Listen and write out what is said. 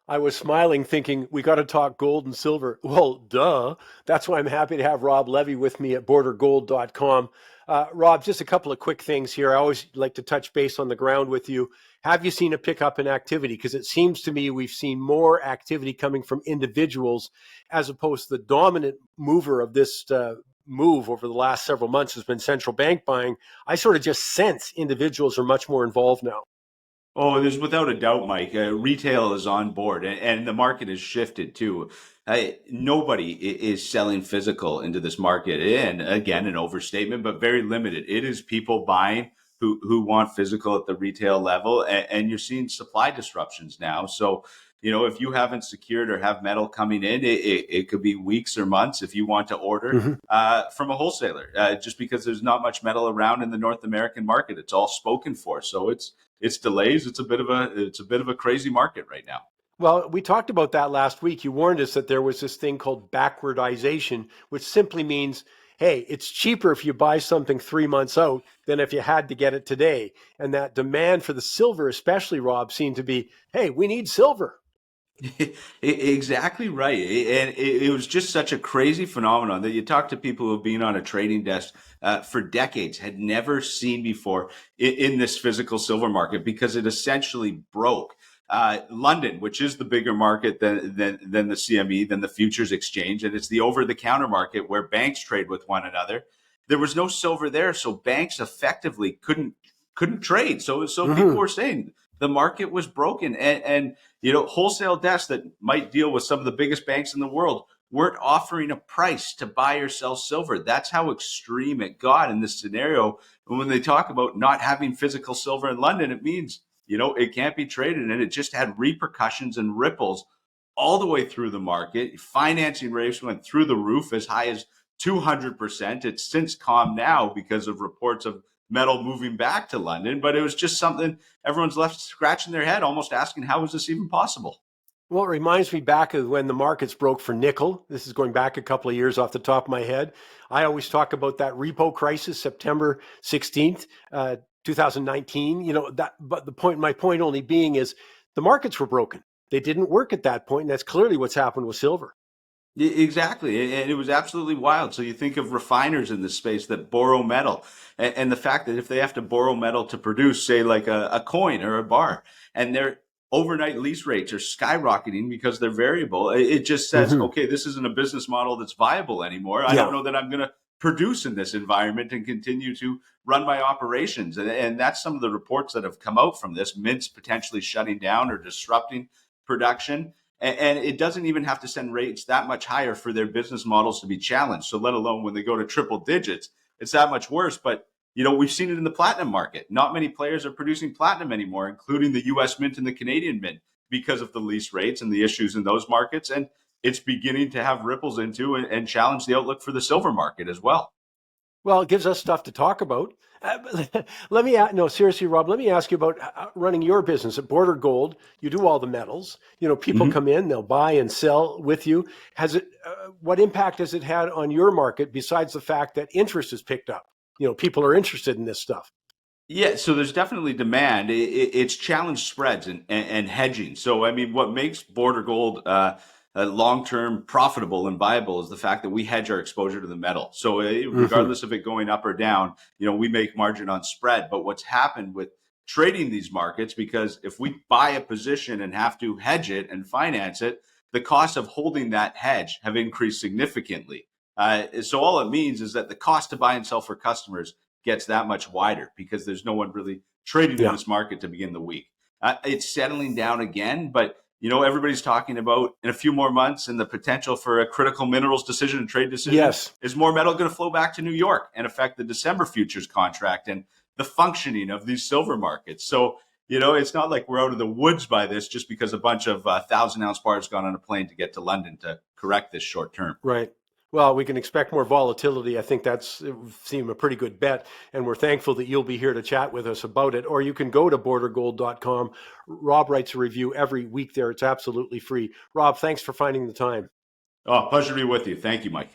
I was smiling, thinking, we got to talk gold and silver. Well, duh. That's why I'm happy to have Rob Levy with me at bordergold.com. Rob, just a couple of quick things here. I always like to touch base on the ground with you. Have you seen a pickup in activity? Because it seems to me we've seen more activity coming from individuals as opposed to the dominant mover of this move over the last several months has been central bank buying. I sort of just sense individuals are much more involved now. Oh, there's without a doubt, Mike. Retail is on board, and the market has shifted too. Nobody is selling physical into this market, and again, an overstatement, but very limited. It is people buying who want physical at the retail level, and you're seeing supply disruptions now. So, if you haven't secured or have metal coming in, it could be weeks or months if you want to order Mm-hmm. from a wholesaler, just because there's not much metal around in the North American market. It's all spoken for, so it's delays. It's a bit of a crazy market right now. Well, we talked about that last week. You warned us that there was this thing called backwardization, which simply means, hey, it's cheaper if you buy something 3 months out than if you had to get it today. And that demand for the silver, especially, Rob, seemed to be, hey, we need silver. Exactly right. And it was just such a crazy phenomenon that you talk to people who have been on a trading desk for decades, had never seen before in this physical silver market because it essentially broke. London, which is the bigger market than the CME, than the futures exchange, and it's the over-the-counter market where banks trade with one another. There was no silver there, so banks effectively couldn't trade. So people Mm-hmm. were saying the market was broken, and wholesale desks that might deal with some of the biggest banks in the world weren't offering a price to buy or sell silver. That's how extreme it got in this scenario. And when they talk about not having physical silver in London, it means it can't be traded, and it just had repercussions and ripples all the way through the market. Financing rates went through the roof, as high as 200%. It's since calmed now because of reports of metal moving back to London, but it was just something everyone's left scratching their head, almost asking, how is this even possible? Well, it reminds me back of when the markets broke for nickel. This is going back a couple of years off the top of my head. I always talk about that repo crisis, September 16th, 2019. But my point only being is the markets were broken. They didn't work at that point, and that's clearly what's happened with silver. Exactly. And it was absolutely wild. So you think of refiners in this space that borrow metal, and the fact that if they have to borrow metal to produce, say, like a coin or a bar, and their overnight lease rates are skyrocketing because they're variable, it just says, Mm-hmm. okay, this isn't a business model that's viable anymore. I don't Yeah. know that I'm going to produce in this environment and continue to run my operations. And that's some of the reports that have come out from this: mints potentially shutting down or disrupting production. And it doesn't even have to send rates that much higher for their business models to be challenged. So let alone when they go to triple digits, it's that much worse. But we've seen it in the platinum market. Not many players are producing platinum anymore, including the U.S. Mint and the Canadian Mint, because of the lease rates and the issues in those markets. And it's beginning to have ripples into and challenge the outlook for the silver market as well. Well, it gives us stuff to talk about. No, seriously, Rob, let me ask you about running your business at Border Gold. You do all the metals. People Mhm. come in, they'll buy and sell with you. What impact has it had on your market besides the fact that interest has picked up? People are interested in this stuff. Yeah, so there's definitely demand. It's challenge spreads and hedging. So, I mean, what makes Border Gold long-term profitable and viable is the fact that we hedge our exposure to the metal. So, Mm-hmm. regardless of it going up or down, we make margin on spread. But what's happened with trading these markets, because if we buy a position and have to hedge it and finance it, the cost of holding that hedge have increased significantly. So all it means is that the cost to buy and sell for customers gets that much wider because there's no one really trading in Yeah. this market to begin the week. It's settling down again, but everybody's talking about in a few more months and the potential for a critical minerals decision and trade decision. Yes. Is more metal going to flow back to New York and affect the December futures contract and the functioning of these silver markets? So it's not like we're out of the woods by this just because a bunch of 1,000 ounce bars gone on a plane to get to London to correct this short term. Right. Well, we can expect more volatility. I think it would seem a pretty good bet. And we're thankful that you'll be here to chat with us about it. Or you can go to bordergold.com. Rob writes a review every week there. It's absolutely free. Rob, thanks for finding the time. Oh, pleasure to be with you. Thank you, Mike.